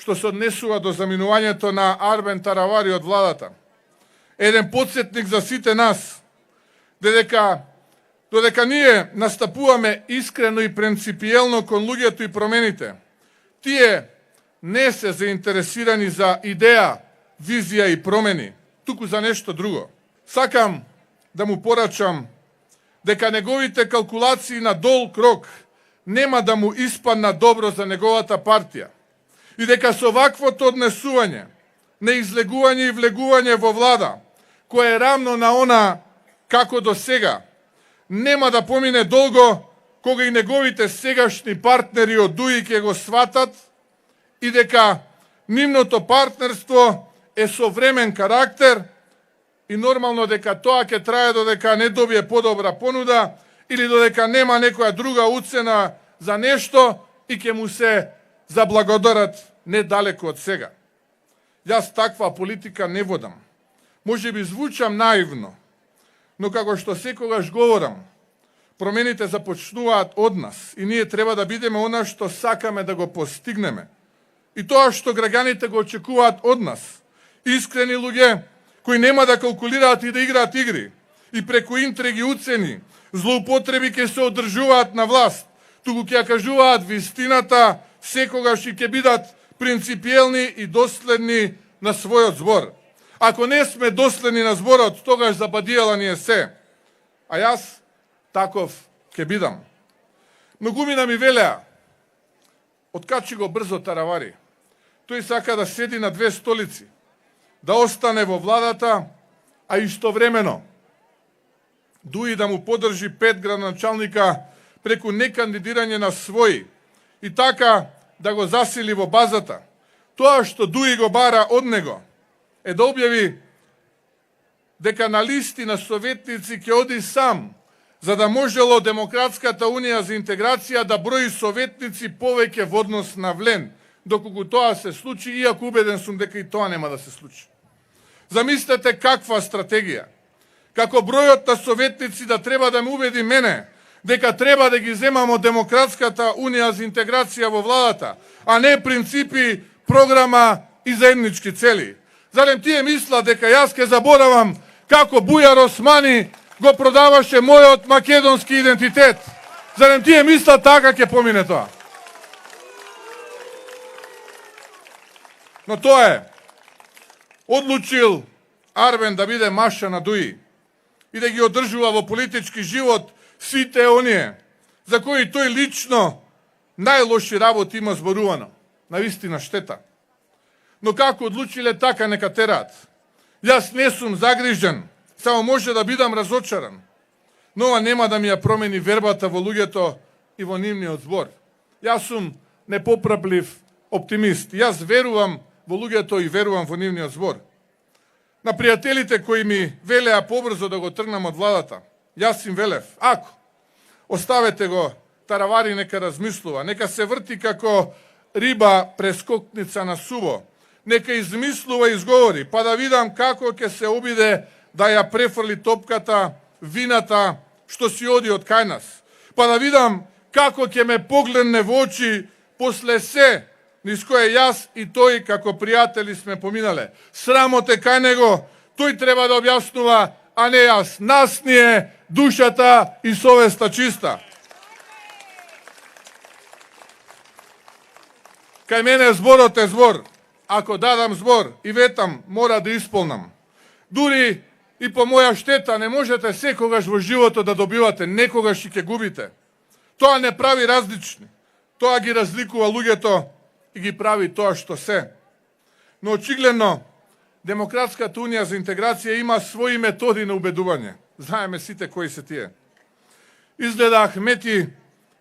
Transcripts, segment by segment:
што се однесува до заминувањето на Арбен Таравари од владата. Еден подсетник за сите нас, додека ние настапуваме искрено и принципиелно кон луѓето и промените, тие не се заинтересирани за идеја, визија и промени, туку за нешто друго. Сакам да му порачам дека неговите калкулации на долг рок нема да му испадна добро за неговата партија и дека со ваквото однесување, неизлегување и влегување во влада, кое е рамно на она како до сега, нема да помине долго кога и неговите сегашни партнери од ДУИ ќе го сватат и дека нивното партнерство е со времен карактер и нормално дека тоа ќе трае додека не добие подобра понуда или додека нема некоја друга уцена за нешто и ќе му се заблагодарат недалеку од сега. Јас таква политика не водам. Може би звучам наивно, но како што секогаш говорам, промените започнуваат од нас и ние треба да бидеме она што сакаме да го постигнеме. И тоа што граѓаните го очекуваат од нас. Искрени луѓе кои нема да калкулираат и да играат игри и преку интриги уцени, злоупотреби ќе се одржуваат на власт, туку ќе кажуваат вистината секогаш и ќе бидат принципиелни и доследни на својот збор. Ако не сме доследни на зборот, тогаш забадијала ни е се. А јас таков ќе бидам. Многумина ми велеа, откачи го брзо Таравари. Тој сака да седи на две столици, да остане во владата, а истовремено ДУИ да му подржи 5 градоначалника преку некандидирање на своји и така да го засили во базата. Тоа што ДУИ го бара од него е да објави дека на листи на советници ќе оди сам, за да можело Демократската унија за интеграција да брои советници повеќе во однос на Влен, доколку тоа се случи, иако убеден сум дека и тоа нема да се случи. Замислете каква стратегија. Како бројот на советници да треба да ме убеди мене дека треба да ги земамо Демократската унија за интеграција во владата, а не принципи, програма и заеднички цели. Зарем тие мислат дека јас ке заборавам како Бујар Османи го продаваше мојот македонски идентитет? Зарем тие мислат така ќе помине тоа? Но тоа е. Одлучил Арбен да биде маша на ДУИ и да ги одржува во политички живот сите оние за кои тој лично најлоши работи има зборувано. Навистина штета. Но како одлучиле, така нека тераат. Јас не сум загрижен, само може да бидам разочаран. Но ова нема да ми ја промени вербата во луѓето и во нивниот збор. Јас сум непоправлив оптимист. Јас верувам во луѓето и верувам во нивниот збор. На пријателите кои ми велеа побрзо да го тргнам од владата, јас им велев, ако оставете го Таравари, нека размислува, нека се врти како риба прескокница на суво, нека измислува и изговори, па да видам како ќе се обиде да ја префрли топката, вината, што си оди од кај нас. Па да видам како ќе ме погледне во очи после се низ кое јас и тој како пријатели сме поминале. Срамот е кај него, тој треба да објаснува, а не јас. Нас ни е душата и совеста чиста. Кај мене зборот е збор. Ако дадам збор и ветам, мора да исполнам. Дури и по моја штета не можете секогаш во животот да добивате, некогаш и ќе губите. Тоа не прави различни. Тоа ги разликува луѓето и ги прави тоа што се. Но очигледно, Демократската унија за интеграција има своји методи на убедување. Знаеме сите кои се тие. Изгледа Ахмети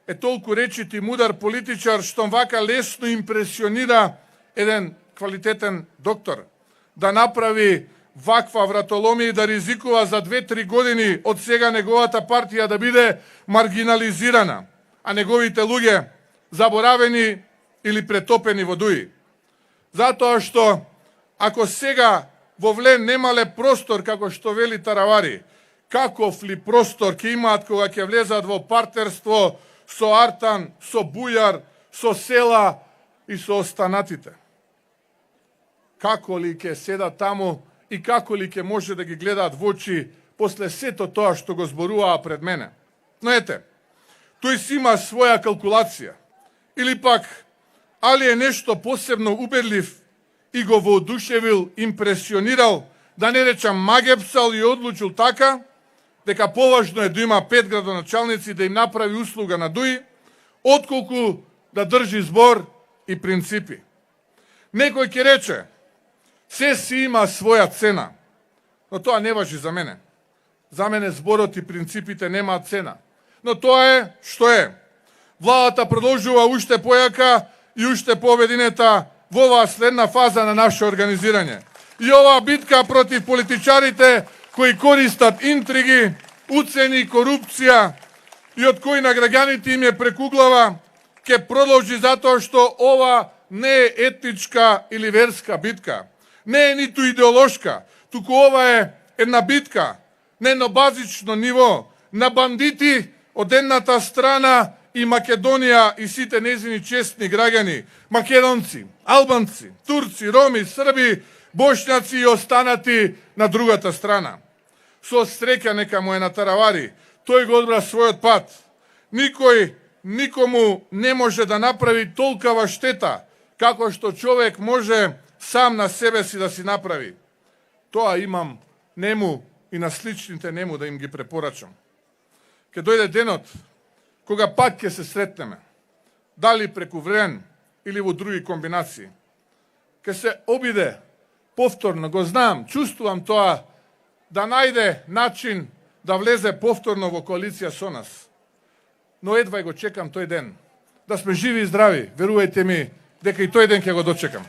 е толку речит и мудар политичар, што вака лесно импресионира еден квалитетен доктор да направи ваква вратоломија и да ризикува за 2-3 години од сега неговата партија да биде маргинализирана, а неговите луѓе заборавени или претопени во ДУИ. Затоа што ако сега во Влен немале простор, како што вели Таравари, каков ли простор ќе имаат кога ќе влезат во партнерство со Артан, со Бујар, со Села и со останатите? како ли ќе седат таму и како ли ќе може да ги гледаат во очи после сето тоа што го зборуваа пред мене. Но ете, тој си има своја калкулација. Или пак, али е нешто посебно убедлив и го воодушевил, импресионирал, да не речам магепсал и одлучил така, дека поважно е да има 5 градоначалници да им направи услуга на ДУИ, отколку да држи збор и принципи. Некој ќе рече, се си има своја цена, но тоа не важи за мене. За мене зборот и принципите немаат цена. Но тоа е што е. Владата продолжува уште појака и уште побединета во оваа следна фаза на наше организирање. И оваа битка против политичарите кои користат интриги, уцени, корупција и од кои на граѓаните им е прекуглава, ќе продолжи затоа што ова не е етничка или верска битка. Не е ниту идеолошка, туку ова е една битка на едно базично ниво на бандити од едната страна и Македонија и сите незини честни граѓани, македонци, албанци, турци, роми, срби, бошњаци и останати на другата страна. Со среќа нека му е натаравари, тој го одбра својот пат. Никој никому не може да направи толкава штета, како што човек може сам на себе си да си направи. Тоа имам нему и на сличните нему да им ги препорачам. Ке дојде денот, кога пак ќе се сретнеме, дали преку време или во други комбинации, ке се обиде повторно, го знам, чувствувам тоа, да најде начин да влезе повторно во коалиција со нас. Но едва го чекам тој ден. Да сме живи и здрави, верувајте ми, дека и тој ден ќе го дочекам.